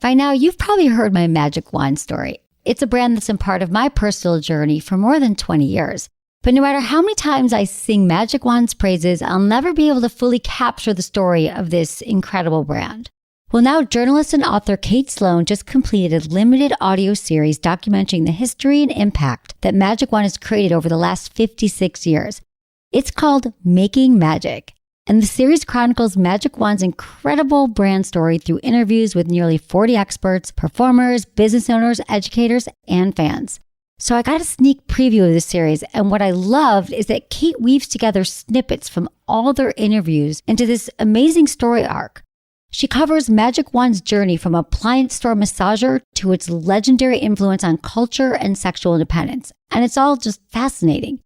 By now, you've probably heard my magic wand story. It's a brand that's been part of my personal journey for more than 20 years. But no matter how many times I sing Magic Wand's praises, I'll never be able to fully capture the story of this incredible brand. Well, now journalist and author Kate Sloan just completed a limited audio series documenting the history and impact that Magic Wand has created over the last 56 years. It's called Making Magic. And the series chronicles Magic Wand's incredible brand story through interviews with nearly 40 experts, performers, business owners, educators, and fans. So I got a sneak preview of this series, and what I loved is that Kate weaves together snippets from all their interviews into this amazing story arc. She covers Magic Wand's journey from appliance store massager to its legendary influence on culture and sexual independence, and it's all just fascinating.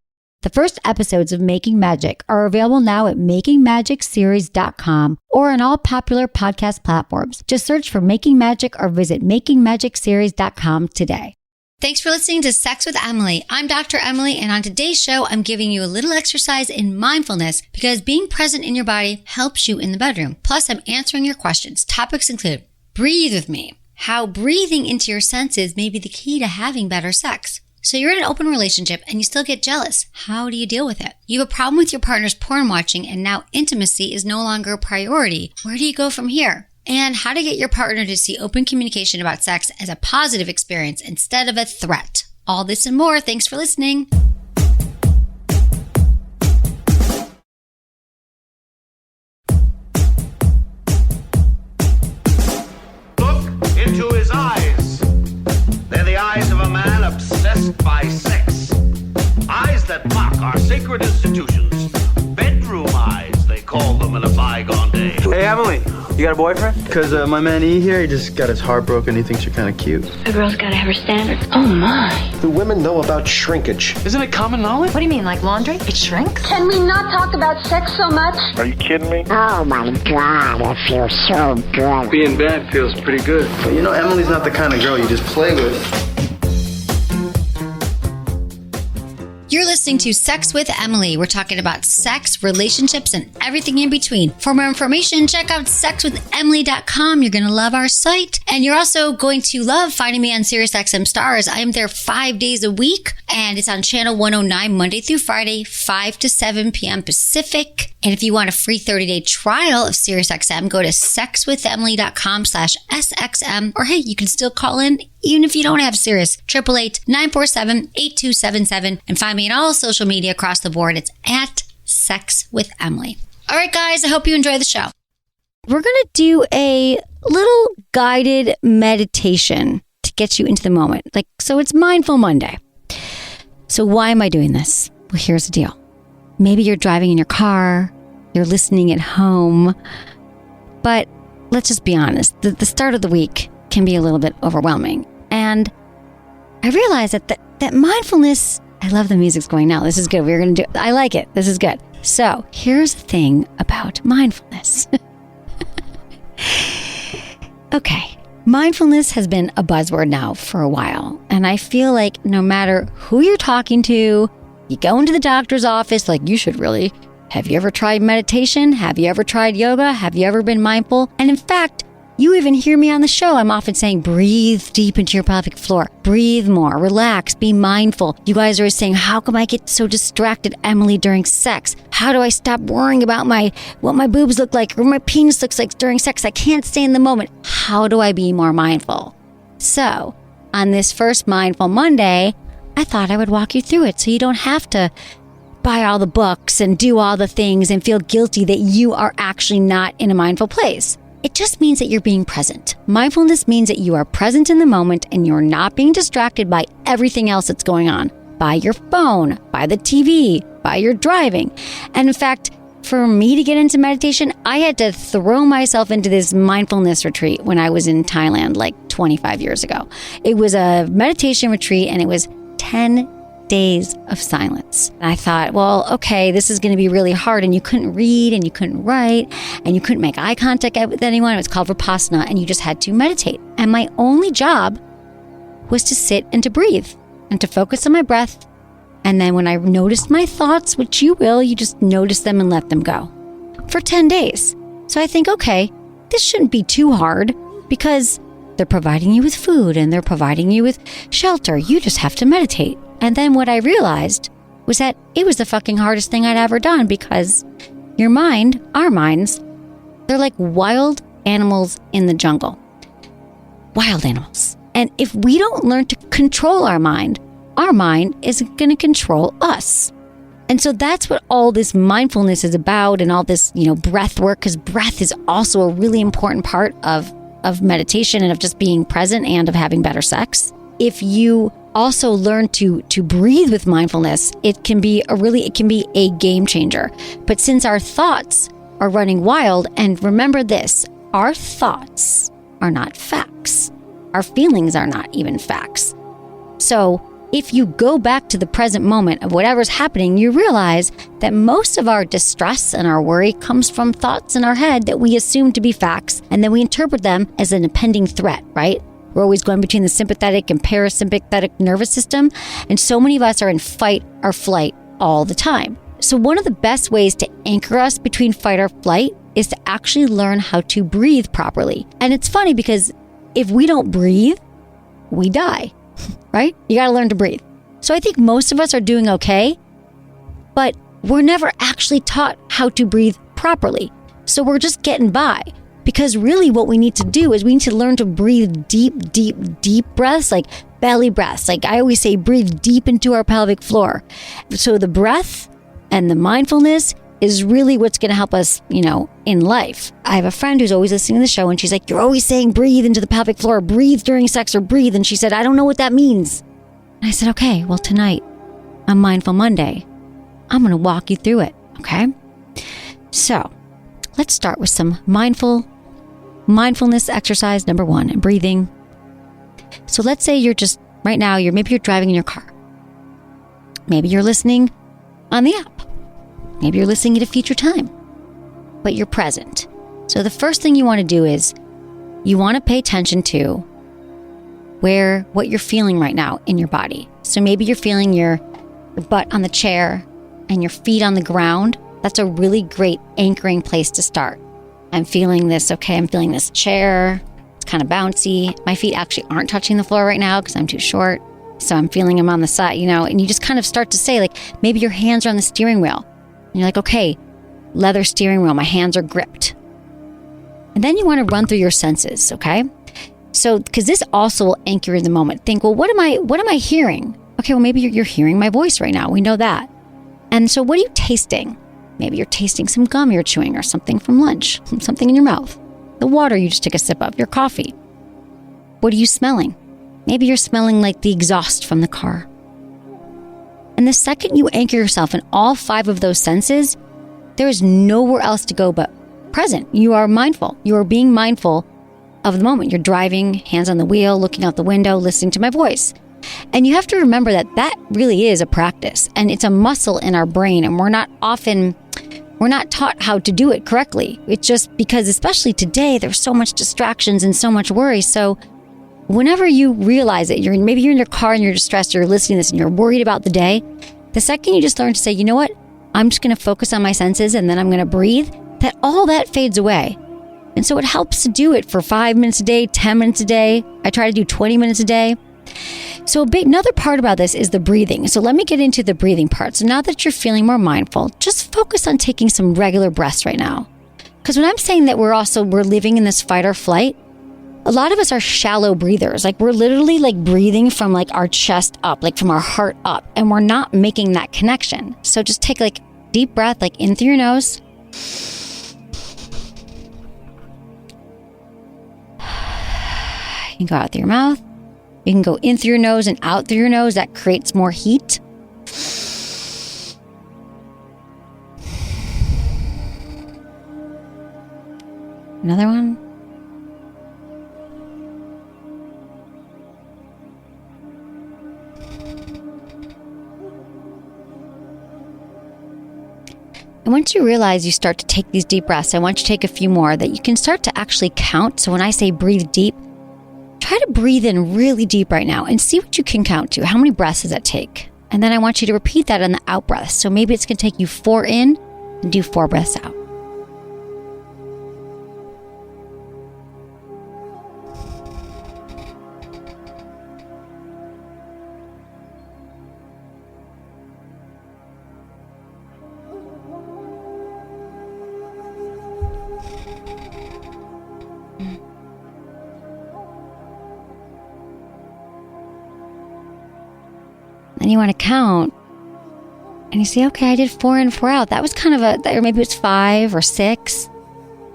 The first episodes of Making Magic are available now at makingmagicseries.com or on all popular podcast platforms. Just search for Making Magic or visit makingmagicseries.com today. Thanks for listening to Sex with Emily. I'm Dr. Emily, and on today's show, I'm giving you a little exercise in mindfulness because being present in your body helps you in the bedroom. Plus, I'm answering your questions. Topics include breathe with me, how breathing into your senses may be the key to having better sex. So you're in an open relationship and you still get jealous. How do you deal with it? You have a problem with your partner's porn watching and now intimacy is no longer a priority. Where do you go from here? And how to get your partner to see open communication about sex as a positive experience instead of a threat. All this and more. Thanks for listening. Look into his eyes. They're the eyes of a man obsessed by sex. Eyes that mock our sacred institutions. Bedroom eyes, they call them in a bygone day. Hey, Emily, you got a boyfriend? Because my man E here, he just got his heart broken. He thinks you're kind of cute. A girl's gotta have her standards. Oh my. Do women know about shrinkage? Isn't it common knowledge? What do you mean, like laundry? It shrinks? Can we not talk about sex so much? Are you kidding me? Oh my God, it feels so good. Being bad feels pretty good. But you know, Emily's not the kind of girl you just play with. You're listening to Sex with Emily. We're talking about sex, relationships, and everything in between. For more information, check out sexwithemily.com. You're going to love our site. And you're also going to love finding me on SiriusXM Stars. I am there 5 days a week, and it's on channel 109 Monday through Friday, 5 to 7 p.m. Pacific. And if you want a free 30-day trial of SiriusXM, go to sexwithemily.com/SXM. Or hey, you can still call in even if you don't have Sirius. 888-947-8277. And find me on all social media across the board. It's at Sex with Emily. All right, guys, I hope you enjoy the show. We're going to do a little guided meditation to get you into the moment. So it's Mindful Monday. So why am I doing this? Well, here's the deal. Maybe you're driving in your car, you're listening at home, but let's just be honest. The start of the week can be a little bit overwhelming. And I realized that mindfulness, I love the music's going now. This is good. We're going to do, I like it. This is good. So here's the thing about mindfulness. Okay. Mindfulness has been a buzzword now for a while. And I feel like no matter who you're talking to, you go into the doctor's office, you should really. Have you ever tried meditation? Have you ever tried yoga? Have you ever been mindful? And in fact, you even hear me on the show. I'm often saying, breathe deep into your pelvic floor. Breathe more. Relax. Be mindful. You guys are always saying, how come I get so distracted, Emily, during sex? How do I stop worrying about what my boobs look like or my penis looks like during sex? I can't stay in the moment. How do I be more mindful? So, on this first Mindful Monday, I thought I would walk you through it so you don't have to buy all the books and do all the things and feel guilty that you are actually not in a mindful place. It just means that you're being present. Mindfulness means that you are present in the moment and you're not being distracted by everything else that's going on. By your phone, by the TV, by your driving. And in fact, for me to get into meditation, I had to throw myself into this mindfulness retreat when I was in Thailand 25 years ago. It was a meditation retreat and it was 10 days of silence. And I thought, well, okay, this is going to be really hard. And you couldn't read and you couldn't write and you couldn't make eye contact with anyone. It was called Vipassana and you just had to meditate. And my only job was to sit and to breathe and to focus on my breath. And then when I noticed my thoughts, which you will, you just notice them and let them go for 10 days. So I think, okay, this shouldn't be too hard because They're providing you with food and they're providing you with shelter. You just have to meditate. And then what I realized was that it was the fucking hardest thing I'd ever done, because your mind, our minds, they're like wild animals in the jungle. Wild animals. And if we don't learn to control our mind is going to control us. And so that's what all this mindfulness is about, and all this, breath work, because breath is also a really important part of meditation and of just being present and of having better sex. If you also learn to breathe with mindfulness, it can be a game changer. But since our thoughts are running wild, and remember this, our thoughts are not facts. Our feelings are not even facts. So if you go back to the present moment of whatever's happening, you realize that most of our distress and our worry comes from thoughts in our head that we assume to be facts, and then we interpret them as an impending threat, right? We're always going between the sympathetic and parasympathetic nervous system, and so many of us are in fight or flight all the time. So one of the best ways to anchor us between fight or flight is to actually learn how to breathe properly. And it's funny because if we don't breathe, we die. Right? You got to learn to breathe. So I think most of us are doing okay, but we're never actually taught how to breathe properly. So we're just getting by, because really what we need to do is we need to learn to breathe deep, deep, deep breaths, like belly breaths. Like I always say, breathe deep into our pelvic floor. So the breath and the mindfulness is really what's going to help us, in life. I have a friend who's always listening to the show, and she's like, you're always saying breathe into the pelvic floor, breathe during sex, or breathe. And she said, I don't know what that means. And I said, okay, well, tonight on Mindful Monday, I'm going to walk you through it. Okay. So let's start with some mindfulness exercise. Number 1, breathing. So let's say you're just right now, maybe you're driving in your car. Maybe you're listening on the app. Maybe you're listening at a future time, but you're present. So the first thing you want to do is you want to pay attention to what you're feeling right now in your body. So maybe you're feeling your butt on the chair and your feet on the ground. That's a really great anchoring place to start. I'm feeling this, okay, I'm feeling this chair. It's kind of bouncy. My feet actually aren't touching the floor right now because I'm too short. So I'm feeling them on the side, and you just kind of start to say, like, maybe your hands are on the steering wheel. And you're like, okay, leather steering wheel, my hands are gripped. And then you want to run through your senses, okay? So, because this also will anchor in the moment. Think, well, what am I hearing? Okay, well, maybe you're hearing my voice right now. We know that. And so what are you tasting? Maybe you're tasting some gum you're chewing, or something from lunch, something in your mouth. The water you just took a sip of, your coffee. What are you smelling? Maybe you're smelling like the exhaust from the car. And the second you anchor yourself in all 5 of those senses, there is nowhere else to go but present. You are mindful. You are being mindful of the moment. You're driving, hands on the wheel, looking out the window, listening to my voice. And you have to remember that really is a practice, and it's a muscle in our brain, and we're not taught how to do it correctly. It's just because, especially today, there's so much distractions and so much worry. So whenever you realize that maybe you're in your car and you're distressed, or you're listening to this and you're worried about the day, the second you just learn to say, you know what, I'm just going to focus on my senses and then I'm going to breathe, that all that fades away. And so it helps to do it for 5 minutes a day, 10 minutes a day. I try to do 20 minutes a day. So another part about this is the breathing. So let me get into the breathing part. So now that you're feeling more mindful, just focus on taking some regular breaths right now. Because when I'm saying that we're living in this fight or flight, a lot of us are shallow breathers. Like we're literally like breathing from like our chest up, like from our heart up, and we're not making that connection. So just take like deep breath, like in through your nose. You can go out through your mouth. You can go in through your nose and out through your nose. That creates more heat. Another one. And once you realize you start to take these deep breaths, I want you to take a few more that you can start to actually count. So when I say breathe deep, try to breathe in really deep right now and see what you can count to. How many breaths does that take? And then I want you to repeat that on the out breath. So maybe it's going to take you 4 in and do 4 breaths out. and you want to count, and you say, okay, I did 4 in, 4 out. That was kind of or maybe it's 5 or 6.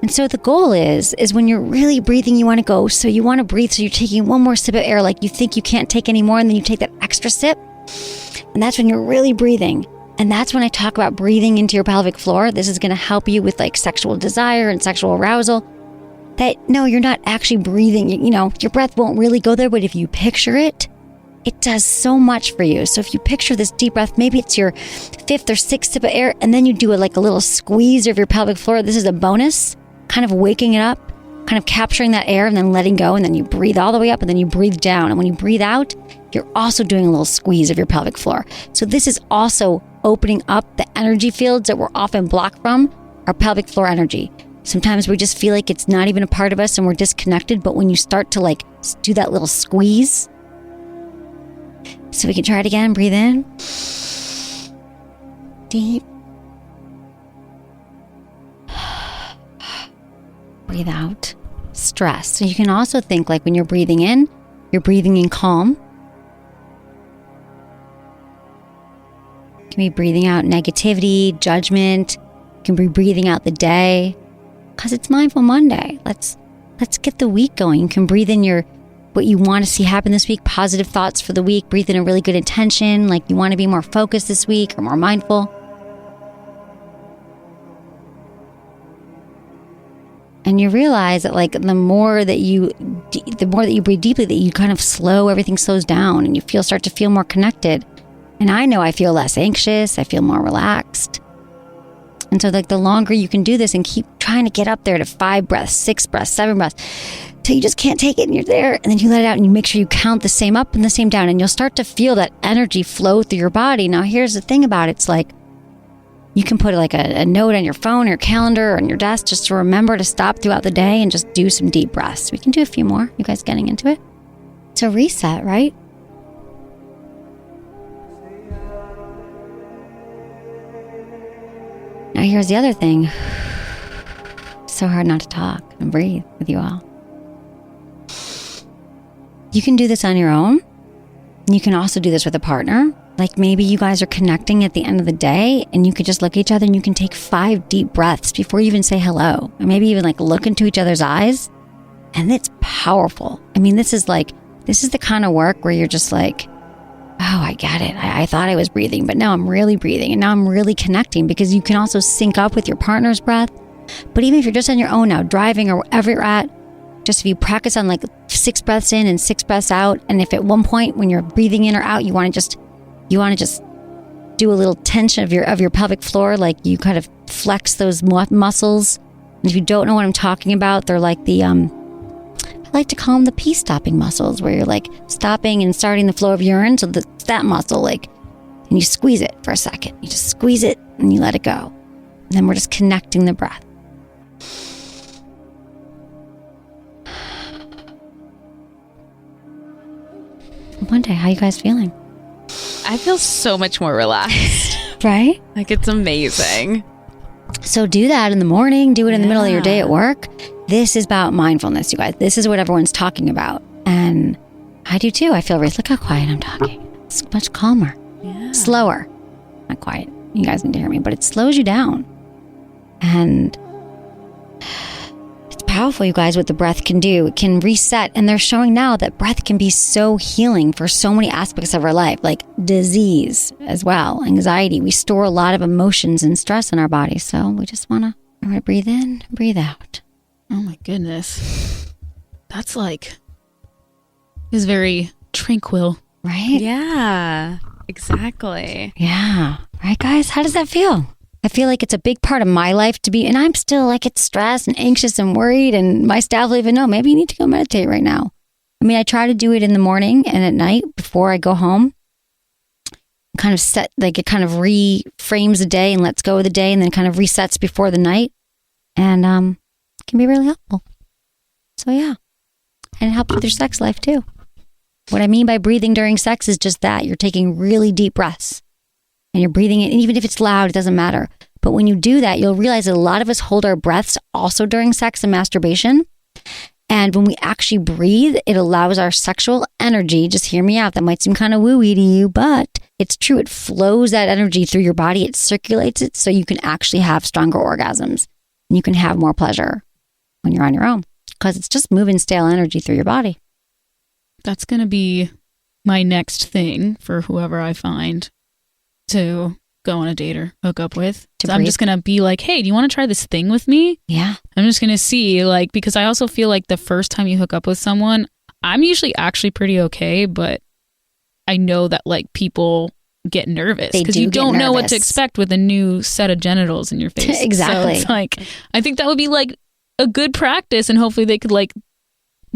And so the goal is when you're really breathing, you want to go, so you want to breathe, so you're taking one more sip of air, like you think you can't take any more, and then you take that extra sip. And that's when you're really breathing. And that's when I talk about breathing into your pelvic floor. This is going to help you with like sexual desire and sexual arousal. That, no, you're not actually breathing. Your breath won't really go there, but if you picture it, it does so much for you. So if you picture this deep breath, maybe it's your 5th or 6th sip of air, and then you do like a little squeeze of your pelvic floor. This is a bonus, kind of waking it up, kind of capturing that air and then letting go. And then you breathe all the way up and then you breathe down. And when you breathe out, you're also doing a little squeeze of your pelvic floor. So this is also opening up the energy fields that we're often blocked from, our pelvic floor energy. Sometimes we just feel like it's not even a part of us and we're disconnected. But when you start to like do that little squeeze, so we can try it again, breathe in, deep, breathe out, stress. So you can also think like when you're breathing in calm. You can be breathing out negativity, judgment. You can be breathing out the day, because it's Mindful Monday. Let's get the week going. You can breathe in what you want to see happen this week, positive thoughts for the week. Breathe in a really good intention, like you want to be more focused this week or more mindful. And you realize that like the more that you breathe deeply, that you kind of everything slows down and you start to feel more connected. And I know I feel less anxious. I feel more relaxed. And so like the longer you can do this and keep trying to get up there to 5 breaths, 6 breaths, 7 breaths, till you just can't take it and you're there. And then you let it out and you make sure you count the same up and the same down. And you'll start to feel that energy flow through your body. Now, here's the thing about it. It's like you can put like a note on your phone or your calendar or on your desk just to remember to stop throughout the day and just do some deep breaths. We can do a few more. You guys getting into it? It's a reset, right? Now, here's the other thing. It's so hard not to talk and breathe with you all. You can do this on your own. You can also do this with a partner. Like maybe you guys are connecting at the end of the day and you could just look at each other and you can take 5 deep breaths before you even say hello. Or maybe even like look into each other's eyes. And it's powerful. I mean, this is the kind of work where you're just like, oh, I get it. I thought I was breathing, but now I'm really breathing. And now I'm really connecting, because you can also sync up with your partner's breath. But even if you're just on your own now, driving or wherever you're at, just if you practice on like 6 breaths in and 6 breaths out. And if at one point when you're breathing in or out, you want to just do a little tension of your pelvic floor, like you kind of flex those muscles. And if you don't know what I'm talking about, they're like I like to call them the pee stopping muscles, where you're like stopping and starting the flow of urine. So that muscle, like, and you squeeze it for a second. You just squeeze it and you let it go. And then we're just connecting the breath. Monday, how you guys feeling? I feel so much more relaxed. Right? Like, it's amazing. So do that in the morning. Do it in the middle of your day at work. This is about mindfulness, you guys. This is what everyone's talking about. And I do too. I feel look how quiet I'm talking. It's much calmer. Yeah. Slower. Not quiet. You guys need to hear me, but it slows you down. And it's powerful, you guys, what the breath can do. It can reset. And they're showing now that breath can be so healing for so many aspects of our life, like disease as well, anxiety. We store a lot of emotions and stress in our body. So we just want to breathe in, breathe out. Oh my goodness. That's is very tranquil. Right? Yeah, exactly. Yeah. Right, guys? How does that feel? I feel like it's a big part of my life to be, and I'm still like it's stressed and anxious and worried, and my staff will even know, maybe you need to go meditate right now. I mean, I try to do it in the morning and at night before I go home. Kind of it kind of reframes the day and lets go of the day, and then kind of resets before the night. And it can be really helpful. So yeah. And it helps with your sex life too. What I mean by breathing during sex is just that. You're taking really deep breaths. And you're breathing it, and even if it's loud, it doesn't matter. But when you do that, you'll realize that a lot of us hold our breaths also during sex and masturbation. And when we actually breathe, it allows our sexual energy, just hear me out, that might seem kind of woo-wee to you, but it's true. It flows that energy through your body. It circulates it so you can actually have stronger orgasms. And you can have more pleasure when you're on your own because it's just moving stale energy through your body. That's going to be my next thing for whoever I find to go on a date or hook up with. So I'm just going to be like, hey, do you want to try this thing with me? Yeah. I'm just going to see, like, because I also feel like the first time you hook up with someone, I'm usually actually pretty okay, but I know that like people get nervous because you don't know what to expect with a new set of genitals in your face. Exactly. So it's like, I think that would be like a good practice and hopefully they could like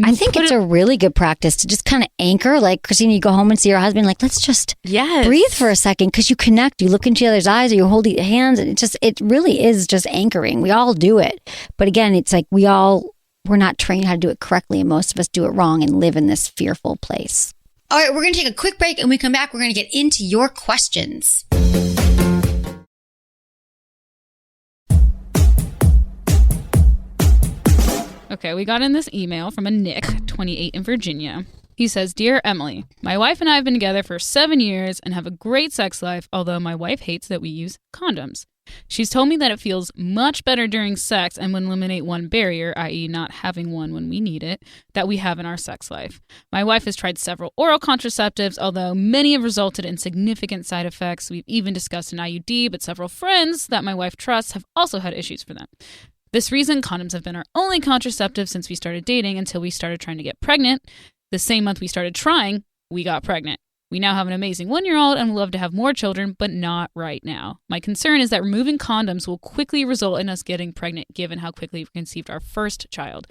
I think it's a really good practice to just kind of anchor. Like, Christina, you go home and see your husband, like, let's just breathe for a second because you connect. You look into each other's eyes or you hold your hands. And it really is just anchoring. We all do it. But again, it's like we're not trained how to do it correctly. And most of us do it wrong and live in this fearful place. All right, we're going to take a quick break. And when we come back, we're going to get into your questions. Okay, we got in this email from a Nick, 28 in Virginia. He says, Dear Emily, my wife and I have been together for 7 years and have a great sex life, although my wife hates that we use condoms. She's told me that it feels much better during sex and would eliminate one barrier, i.e. not having one when we need it, that we have in our sex life. My wife has tried several oral contraceptives, although many have resulted in significant side effects. We've even discussed an IUD, but several friends that my wife trusts have also had issues for them. This reason, condoms have been our only contraceptive since we started dating until we started trying to get pregnant. The same month we started trying, we got pregnant. We now have an amazing 1-year-old and would love to have more children, but not right now. My concern is that removing condoms will quickly result in us getting pregnant, given how quickly we conceived our first child.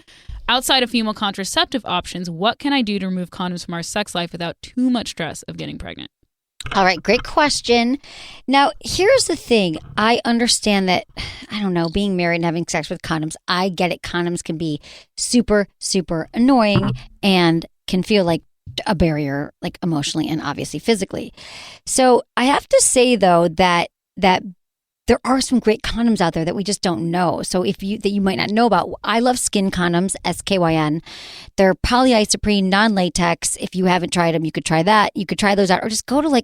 Outside of female contraceptive options, what can I do to remove condoms from our sex life without too much stress of getting pregnant? All right, great question. Now, here's the thing. I understand that, I don't know, being married and having sex with condoms, I get it. Condoms can be super, super annoying and can feel like a barrier, like emotionally and obviously physically. So I have to say, though, that there are some great condoms out there that we just don't know. So that you might not know about. I love skin condoms, SKYN. They're polyisoprene, non-latex. If you haven't tried them, you could try that. You could try those out or just go to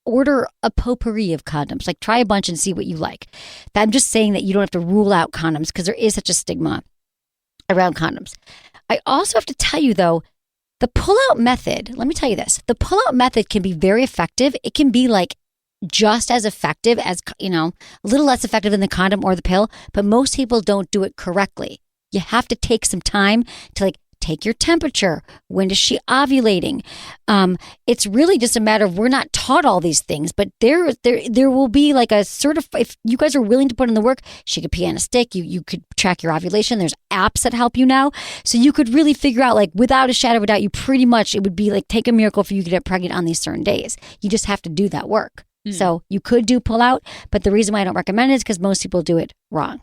order a potpourri of condoms. Like try a bunch and see what you like. I'm just saying that you don't have to rule out condoms because there is such a stigma around condoms. I also have to tell you, though, the pull-out method, let me tell you this. The pull-out method can be very effective. It can be just as effective as, a little less effective than the condom or the pill, but most people don't do it correctly. You have to take some time to take your temperature. When is she ovulating? It's really just a matter of we're not taught all these things, but there will be if you guys are willing to put in the work, she could pee on a stick. You could track your ovulation. There's apps that help you now. So you could really figure out without a shadow of a doubt, you pretty much, it would be take a miracle for you to get pregnant on these certain days. You just have to do that work. So you could do pull out, but the reason why I don't recommend it is because most people do it wrong.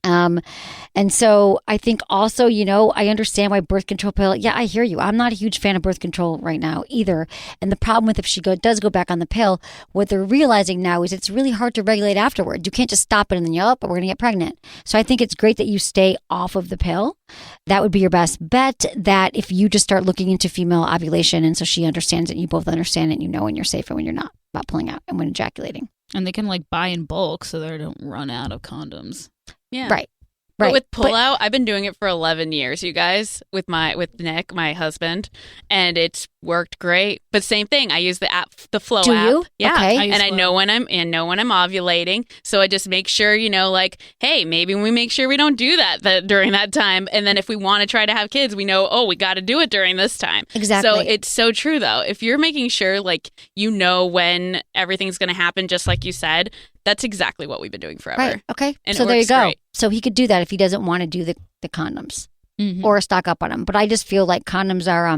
And so I think also, I understand why birth control pill. Yeah, I hear you. I'm not a huge fan of birth control right now either. And the problem with if she does go back on the pill, what they're realizing now is it's really hard to regulate afterwards. You can't just stop it and then but we're going to get pregnant. So I think it's great that you stay off of the pill. That would be your best bet, that if you just start looking into female ovulation and so she understands it, you both understand it, and you know when you're safe and when you're not about pulling out and when ejaculating. And they can buy in bulk so they don't run out of condoms. Yeah. Right. But with pull-out, I've been doing it for 11 years, you guys, with Nick, my husband, and it's worked great. But same thing, I use the app, the Flow app. Do you? Yeah. Okay. I know when I'm ovulating, so I just make sure, hey, maybe we make sure we don't do that during that time. And then if we want to try to have kids, we know, we got to do it during this time. Exactly. So it's so true, though. If you're making sure, when everything's going to happen, just like you said, that's exactly what we've been doing forever. Right. Okay. And so it there you works go. great. So he could do that if he doesn't want to do the condoms or stock up on them. But I just feel like condoms are,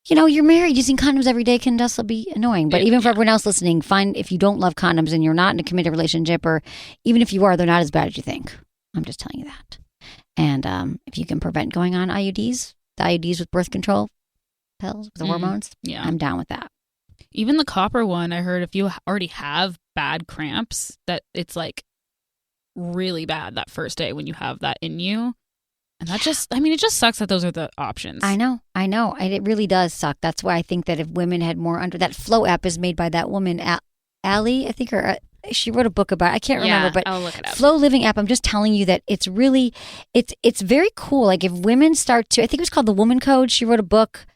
you're married, using condoms every day can also be annoying. But even for everyone else listening, if you don't love condoms and you're not in a committed relationship, or even if you are, they're not as bad as you think. I'm just telling you that. And if you can prevent going on IUDs, the IUDs with birth control pills, with the hormones, I'm down with that. Even the copper one, I heard if you already have bad cramps, that it's really bad that first day when you have that in you. And that just, I mean, it just sucks that those are the options. I know. It really does suck. That's why I think that if women had more under that Flow app is made by that woman, Allie, I think, or she wrote a book about it. I can't remember, but I'll look it up. Flow Living app. I'm just telling you that it's really, it's very cool. Like if women start to, I think it was called The Woman Code. She wrote a book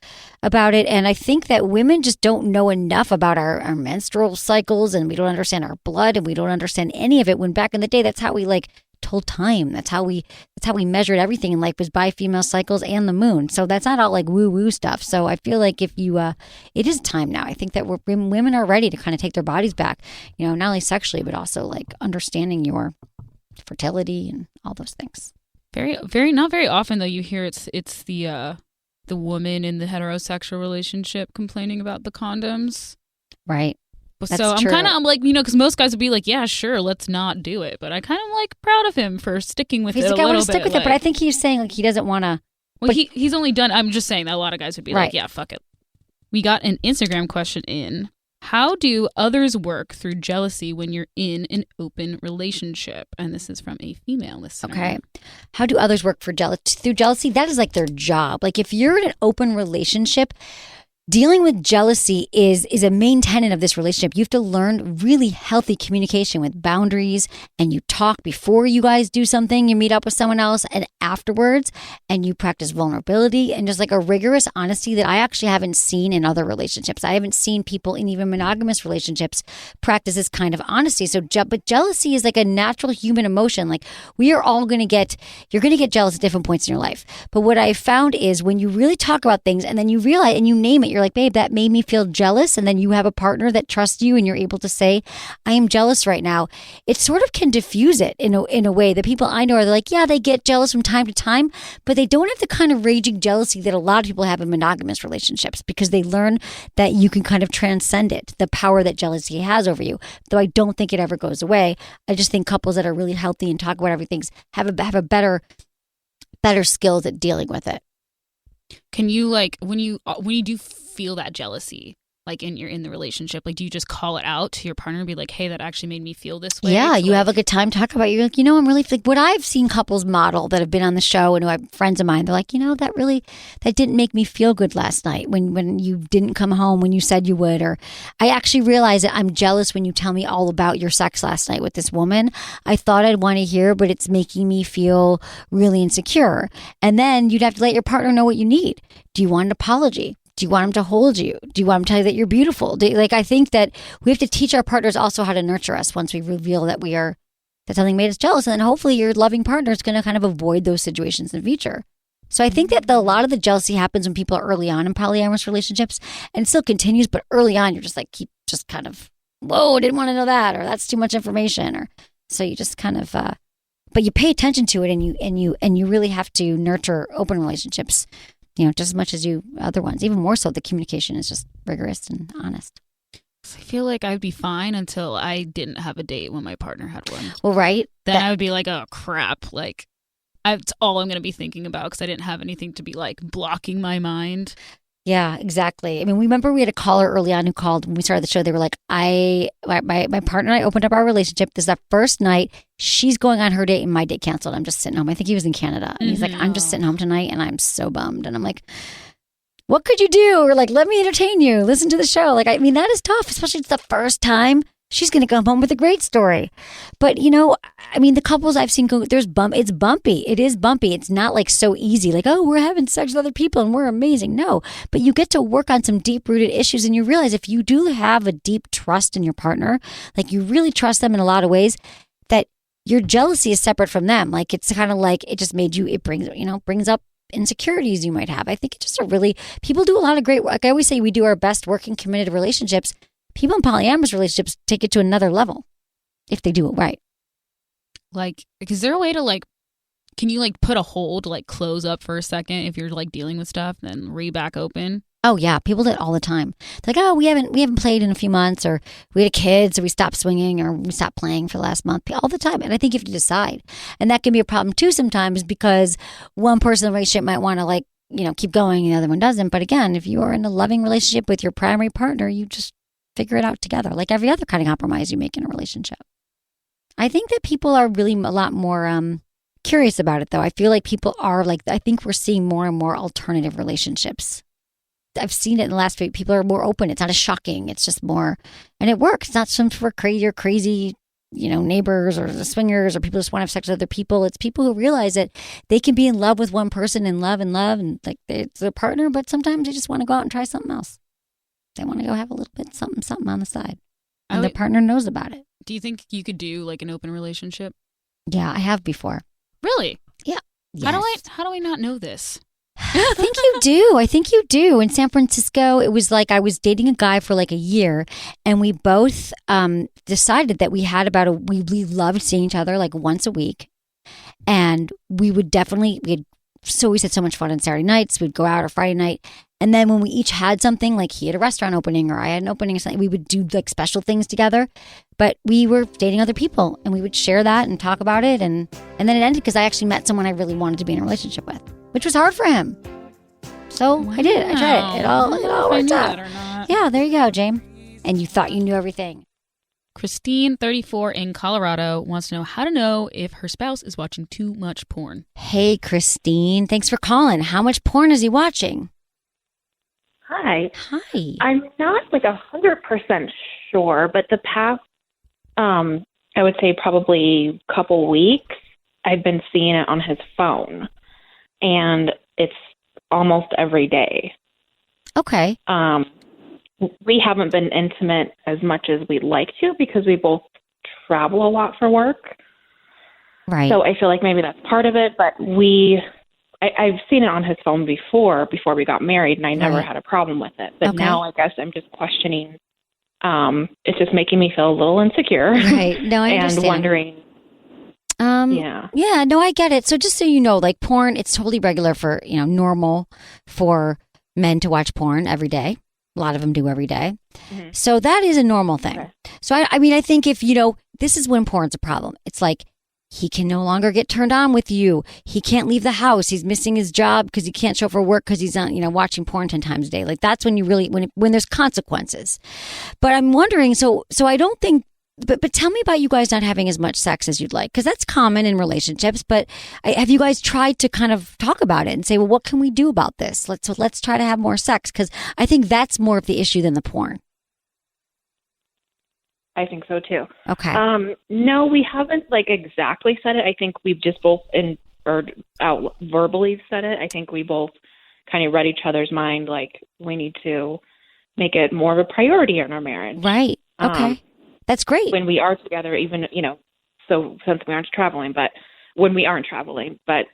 about it. And I think that women just don't know enough about our menstrual cycles, and we don't understand our blood, and we don't understand any of it. When back in the day, that's how we like told time. That's how we measured everything in life, was by female cycles and the moon. So that's not all like woo woo stuff. So I feel like if you, it is time now. I think that women are ready to kind of take their bodies back, you know, not only sexually, but also like understanding your fertility and all those things. Not very often though. You hear it's the woman in the heterosexual relationship complaining about the condoms. Right. So I'm like, you know, because most guys would be like, yeah, sure, let's not do it. But I kind of like proud of him for sticking with it a little bit. I want to stick with it, but I think he's saying like he doesn't want to. Well, he's only done. I'm just saying that a lot of guys would be like, yeah, fuck it. We got an Instagram question in. How do others work through jealousy when you're in an open relationship? And this is from a female listener. Okay. How do others work through jealousy? That is like their job. Like if you're in an open relationship, dealing with jealousy is a main tenet of this relationship. You have to learn really healthy communication with boundaries, and you talk before you guys do something, you meet up with someone else, and afterwards, and you practice vulnerability and just like a rigorous honesty that I actually haven't seen in other relationships. I haven't seen people in even monogamous relationships practice this kind of honesty. So, but jealousy is like a natural human emotion. Like we are all you're going to get jealous at different points in your life. But what I found is when you really talk about things and then you realize and you name it, you're like, babe, that made me feel jealous. And then you have a partner that trusts you and you're able to say, I am jealous right now. It sort of can diffuse it in a way. The people I know are like, yeah, they get jealous from time to time, but they don't have the kind of raging jealousy that a lot of people have in monogamous relationships because they learn that you can kind of transcend it, the power that jealousy has over you. Though I don't think it ever goes away. I just think couples that are really healthy and talk about everything have a better skills at dealing with it. Can you like when you do feel that jealousy, like you're in the relationship, like do you just call it out to your partner and be like, hey, that actually made me feel this way? Yeah, you have like a time talk about it. You're like, you know, I'm really like what I've seen couples model that have been on the show and who are friends of mine. They're like, you know, that didn't make me feel good last night when you didn't come home when you said you would, or I actually realized that I'm jealous when you tell me all about your sex last night with this woman. I thought I'd want to hear, but it's making me feel really insecure. And then you'd have to let your partner know what you need. Do you want an apology? Do you want him to hold you? Do you want him to tell you that you're beautiful? I think that we have to teach our partners also how to nurture us once we reveal that that something made us jealous. And then hopefully your loving partner is going to kind of avoid those situations in the future. So I think that a lot of the jealousy happens when people are early on in polyamorous relationships, and it still continues, but early on you're just like, kind of, whoa, didn't want to know that, or that's too much information. Or so you just kind of, but you pay attention to it and you really have to nurture open relationships. You know, just as much as you other ones, even more so. The communication is just rigorous and honest. I feel like I'd be fine until I didn't have a date when my partner had one. Well, right. Then I would be like, oh crap! Like, that's all I'm going to be thinking about because I didn't have anything to be like blocking my mind. Yeah, exactly. I mean, we remember we had a caller early on who called when we started the show. They were like, my partner and I opened up our relationship. This is our first night. She's going on her date and my date canceled. I'm just sitting home. I think he was in Canada. And he's like, I'm just sitting home tonight and I'm so bummed. And I'm like, what could you do? Or like, let me entertain you. Listen to the show. Like, I mean, that is tough, especially it's the first time. She's going to come home with a great story. But, you know, I mean, the couples I've seen go, it's bumpy. It is bumpy. It's not like so easy. Like, oh, we're having sex with other people and we're amazing. No, but you get to work on some deep rooted issues and you realize if you do have a deep trust in your partner, like you really trust them in a lot of ways, that your jealousy is separate from them. Like, it's kind of like it just made you, it brings up insecurities you might have. I think it's just people do a lot of great work. Like I always say, we do our best work in committed relationships. People in polyamorous relationships take it to another level if they do it right. Like, is there a way to like, can you like put a hold, like close up for a second if you're like dealing with stuff, then back open? Oh yeah, people do it all the time. It's like, oh, we haven't played in a few months, or we had a kid, so we stopped swinging, or we stopped playing for the last month. All the time, and I think you have to decide, and that can be a problem too sometimes because one person in the relationship might want to like keep going, and the other one doesn't. But again, if you are in a loving relationship with your primary partner, you just figure it out together, like every other kind of compromise you make in a relationship. I think that people are really a lot more curious about it though. I feel like people are like, I think we're seeing more and more alternative relationships. I've seen it in the last week. People are more open. It's not as shocking. It's just more, and it works. It's not some for crazy, neighbors or the swingers or people just want to have sex with other people. It's people who realize that they can be in love with one person and love and like it's their partner, but sometimes they just want to go out and try something else. They want to go have a little bit something on the side, and their partner knows about it. Do you think you could do like an open relationship? Yeah, I have before. Really? Yeah. Yes. How do I not know this? I think you do. In San Francisco, it was like I was dating a guy for like a year, and we both decided that we had we loved seeing each other like once a week, and we had so much fun on Saturday nights. We'd go out or Friday night, and then when we each had something, like he had a restaurant opening or I had an opening or something, we would do like special things together. But we were dating other people, and we would share that and talk about it, and then it ended because I actually met someone I really wanted to be in a relationship with, which was hard for him. So wow. I did it. I tried it. It all worked out. Or not. Yeah, there you go, James. And you thought you knew everything. Christine, 34, in Colorado, wants to know how to know if her spouse is watching too much porn. Hey, Christine. Thanks for calling. How much porn is he watching? Hi. Hi. I'm not like 100% sure, but the past, I would say probably couple weeks, I've been seeing it on his phone, and it's almost every day. Okay. We haven't been intimate as much as we'd like to because we both travel a lot for work. Right. So I feel like maybe that's part of it, but I've seen it on his phone before we got married, and I never had a problem with it. But now I guess I'm just questioning. It's just making me feel a little insecure. Right. No, I understand. And wondering. Yeah, no, I get it. So just so you know, like porn, it's totally regular for, normal for men to watch porn every day. A lot of them do every day. Mm-hmm. So that is a normal thing. Okay. So I think if, this is when porn's a problem. It's like he can no longer get turned on with you. He can't leave the house. He's missing his job because he can't show up for work because he's on, watching porn 10 times a day. Like that's when you really, when there's consequences. But I'm wondering, so I don't think, but tell me about you guys not having as much sex as you'd like, because that's common in relationships. But have you guys tried to kind of talk about it and say, well, what can we do about this? Let's try to have more sex, because I think that's more of the issue than the porn. I think so too. Okay. No, we haven't exactly said it. I think we've just both out verbally said it. I think we both kind of read each other's mind. Like we need to make it more of a priority in our marriage. Right. Okay. That's great. When we are together, even, so since we aren't traveling, but when we aren't traveling, but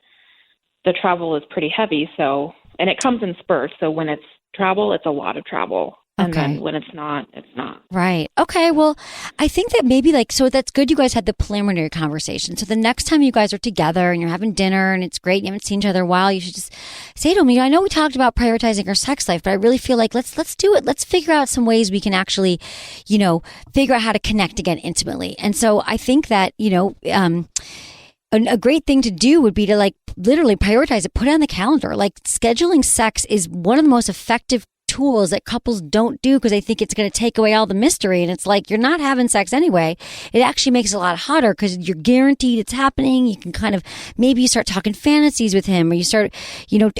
the travel is pretty heavy. So, and it comes in spurts. So when it's travel, it's a lot of travel. And then when it's not, it's not. Right. Okay. Well, I think that maybe so that's good you guys had the preliminary conversation. So the next time you guys are together and you're having dinner and it's great, you haven't seen each other in a while, you should just say to him, I know we talked about prioritizing our sex life, but I really feel like let's do it. Let's figure out some ways we can actually, figure out how to connect again intimately. And so I think that, a great thing to do would be to literally prioritize it, put it on the calendar. Scheduling sex is one of the most effective tools that couples don't do because they think it's going to take away all the mystery. And it's like, you're not having sex anyway. It actually makes it a lot hotter because you're guaranteed it's happening. You can kind of, maybe you start talking fantasies with him, or you start,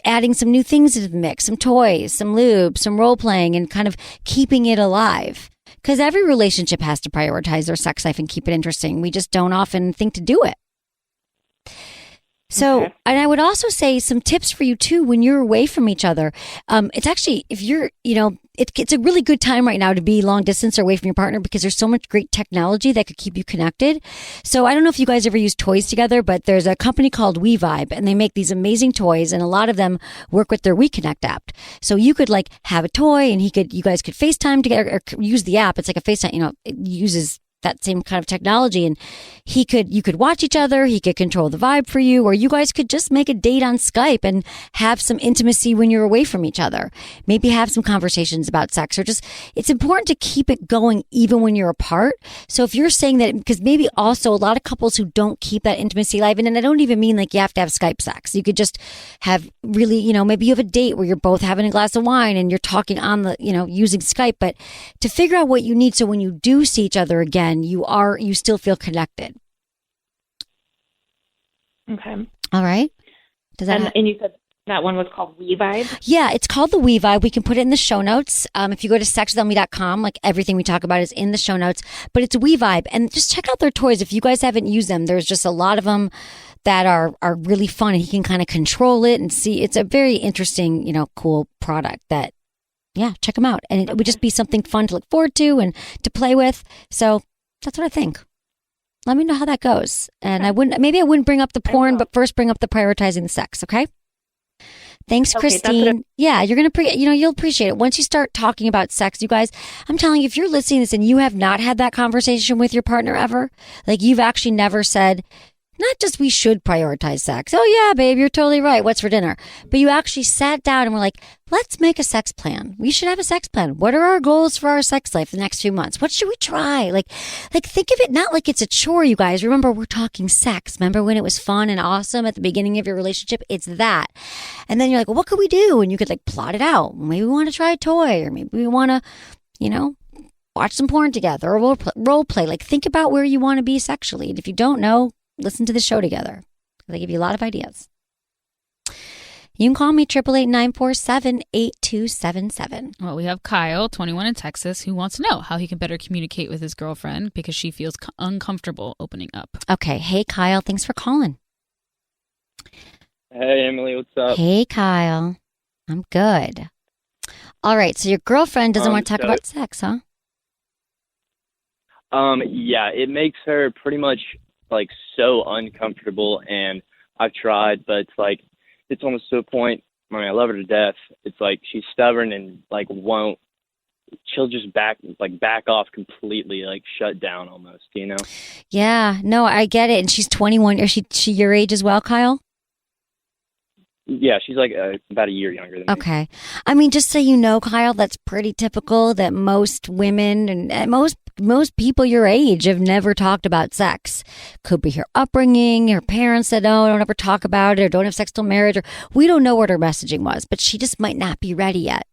adding some new things into the mix, some toys, some lube, some role playing, and kind of keeping it alive. Because every relationship has to prioritize their sex life and keep it interesting. We just don't often think to do it. So, and I would also say some tips for you too, when you're away from each other. It's actually, if you're, it's a really good time right now to be long distance or away from your partner because there's so much great technology that could keep you connected. So I don't know if you guys ever use toys together, but there's a company called WeVibe, and they make these amazing toys, and a lot of them work with their WeConnect app. So you could have a toy, and you guys could FaceTime together or use the app. It's like a FaceTime, it uses that same kind of technology, and you could watch each other, he could control the vibe for you, or you guys could just make a date on Skype and have some intimacy when you're away from each other. Maybe have some conversations about sex, or just, it's important to keep it going even when you're apart. So if you're saying that, because maybe also a lot of couples who don't keep that intimacy alive, and I don't even mean you have to have Skype sex. You could just have really, maybe you have a date where you're both having a glass of wine and you're talking on the, using Skype, but to figure out what you need so when you do see each other again, you still feel connected. Okay. All right. Does that And you said that one was called We Vibe? Yeah, it's called the We Vibe. We can put it in the show notes. If you go to sexwithemily.com, like everything we talk about is in the show notes. But it's We Vibe. And just check out their toys. If you guys haven't used them, there's just a lot of them that are really fun, and he can kind of control it and see. It's a very interesting, cool product that, yeah, check them out. And it would just be something fun to look forward to and to play with. So that's what I think. Let me know how that goes. And I wouldn't bring up the porn, but first bring up the prioritizing the sex. Okay. Thanks, Okay, Christine. Yeah, you're going to, you'll appreciate it. Once you start talking about sex, you guys, I'm telling you, if you're listening to this and you have not had that conversation with your partner ever, like you've actually never said, not just we should prioritize sex. Oh yeah, babe, you're totally right. What's for dinner? But you actually sat down and were like, let's make a sex plan. We should have a sex plan. What are our goals for our sex life the next few months? What should we try? Like think of it not like it's a chore, you guys. Remember, we're talking sex. Remember when it was fun and awesome at the beginning of your relationship? It's that. And then you're like, well, what could we do? And you could like plot it out. Maybe we want to try a toy, or maybe we want to, watch some porn together, or role play. Like think about where you want to be sexually. And if you don't know, listen to the show together. They give you a lot of ideas. You can call me 888-947-8277. Well, we have Kyle, 21 in Texas, who wants to know how he can better communicate with his girlfriend because she feels uncomfortable opening up. Okay. Hey, Kyle. Thanks for calling. Hey, Emily. What's up? Hey, Kyle. I'm good. All right. So your girlfriend doesn't want to talk about sex, huh? Yeah, it makes her pretty much like so uncomfortable, and I've tried, but it's like it's almost to a point. I mean, I love her to death. It's like she's stubborn and like won't. She'll just back off completely, like shut down almost. Yeah. No, I get it. And she's 21. Is she your age as well, Kyle? Yeah, she's like about a year younger than me. Okay. I mean, just so you know, Kyle, that's pretty typical that most women and most people your age have never talked about sex. Could be her upbringing, her parents said, oh, don't ever talk about it, or don't have sex till marriage, or we don't know what her messaging was, but she just might not be ready yet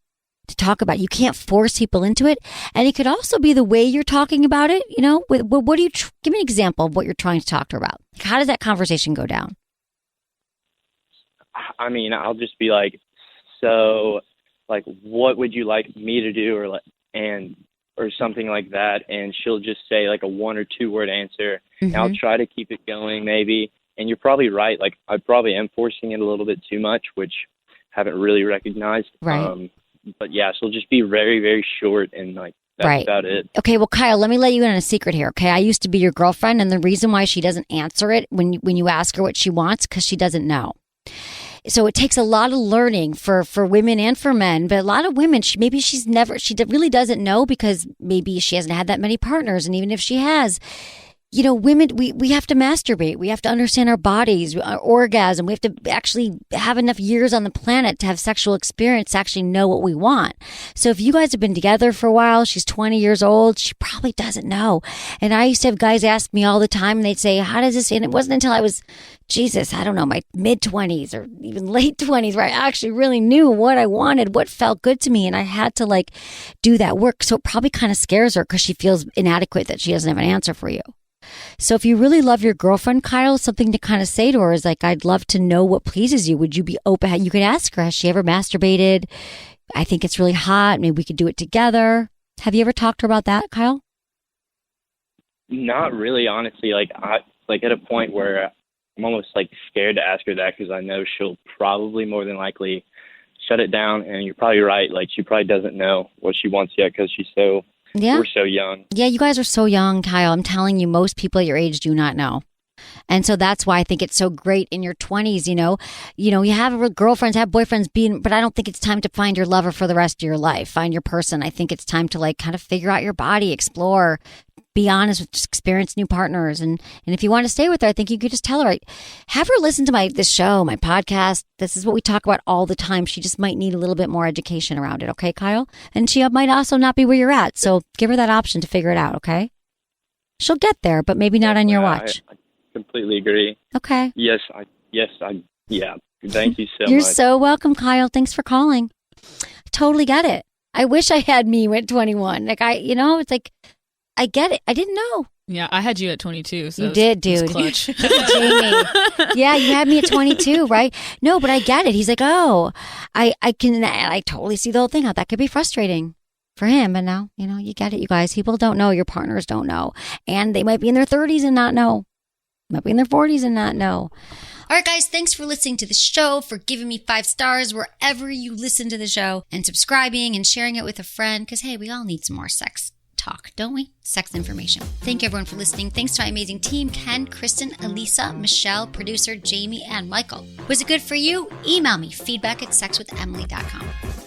to talk about it. You can't force people into it. And it could also be the way you're talking about it. What do you, give me an example of what you're trying to talk to her about. How does that conversation go down? I mean, I'll just be like, so, like, what would you like me to do, or something like that, and she'll just say like a 1 or 2 word answer. Mm-hmm. And I'll try to keep it going, maybe. And you're probably right. Like, I probably am forcing it a little bit too much, which I haven't really recognized. Right. But yeah, she'll just be very, very short, and like that's about it. Okay, well, Kyle, let me let you in on a secret here. Okay, I used to be your girlfriend, and the reason why she doesn't answer it when you ask her what she wants, because she doesn't know. So it takes a lot of learning for women and for men, but a lot of women, she really doesn't know because maybe she hasn't had that many partners. And even if she has, women, we have to masturbate. We have to understand our bodies, our orgasm. We have to actually have enough years on the planet to have sexual experience to actually know what we want. So if you guys have been together for a while, she's 20 years old, she probably doesn't know. And I used to have guys ask me all the time, and they'd say, how does this, and it wasn't until I was, I don't know, my mid-20s or even late 20s where I actually really knew what I wanted, what felt good to me. And I had to do that work. So it probably kind of scares her because she feels inadequate that she doesn't have an answer for you. So if you really love your girlfriend, Kyle, something to kind of say to her is like, I'd love to know what pleases you. Would you be open? You could ask her, has she ever masturbated? I think it's really hot. Maybe we could do it together. Have you ever talked to her about that, Kyle? Not really, honestly. Like, I at a point where I'm almost scared to ask her that, because I know she'll probably more than likely shut it down. And you're probably right. She probably doesn't know what she wants yet because we're so young. Yeah, you guys are so young, Kyle. I'm telling you, most people at your age do not know. And so that's why I think it's so great in your 20s, you have girlfriends, have boyfriends, but I don't think it's time to find your lover for the rest of your life. Find your person. I think it's time to kind of figure out your body, explore, be honest with, just experience new partners. And if you want to stay with her, I think you could just tell her, have her listen to this show, my podcast. This is what we talk about all the time. She just might need a little bit more education around it. Okay, Kyle? And she might also not be where you're at. So give her that option to figure it out. Okay. She'll get there, but maybe not on your watch. I completely agree. Okay. Yeah. Thank you so much. You're so welcome, Kyle. Thanks for calling. Totally get it. I wish I had me at 21. It's I get it. I didn't know. Yeah, I had you at 22. So you did, dude. Clutch. Jamie. Yeah, you had me at 22, right? No, but I get it. He's like, oh, I totally see the whole thing. How that could be frustrating for him. And now, you get it, you guys. People don't know. Your partners don't know. And they might be in their 30s and not know. Might be in their 40s and not know. All right, guys, thanks for listening to the show, for giving me 5 stars wherever you listen to the show, and subscribing and sharing it with a friend, because, hey, we all need some more sex talk, don't we? Sex information. Thank you, everyone, for listening. Thanks to my amazing team, Ken, Kristen, Elisa, Michelle, producer Jamie, and Michael. Was it good for you? Email me, feedback@sexwithemily.com.